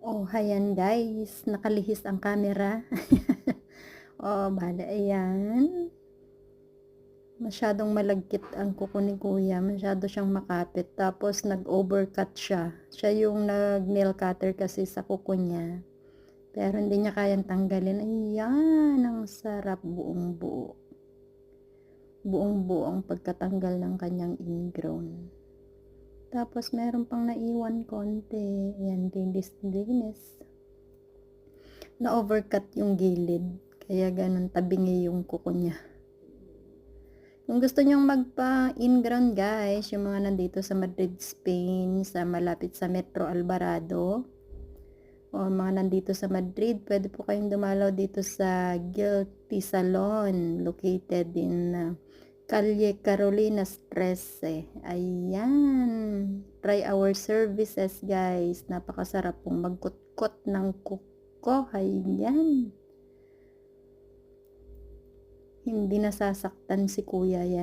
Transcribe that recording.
Oh, ayan guys, nakalihis ang camera. Oh, bale ayan. Masyadong malagkit ang kuko ni kuya, masyado siyang makapit tapos nag-overcut siya. Siya yung nag-nail cutter kasi sa kuko niya. Pero hindi niya kayang tanggalin. Ayan, ang sarap buong-buo. Buong-buo ang pagkatanggal ng kanyang ingrown. Tapos meron pang naiwan konti. Ayan, linis-linis. Na-overcut yung gilid. Kaya ganun tabingi yung kuko niya. Kung gusto nyong magpa-ingrown guys, yung mga nandito sa Madrid, Spain, sa malapit sa Metro Alvarado, o mga nandito sa Madrid, pwede po kayong dumalaw dito sa Guilty Salon, located in Calle Carolinas 13. Ayan. Try our services guys. Napakasarap pong magkutkot ng kuko. Ayan. Hindi nasasaktan si kuya yan.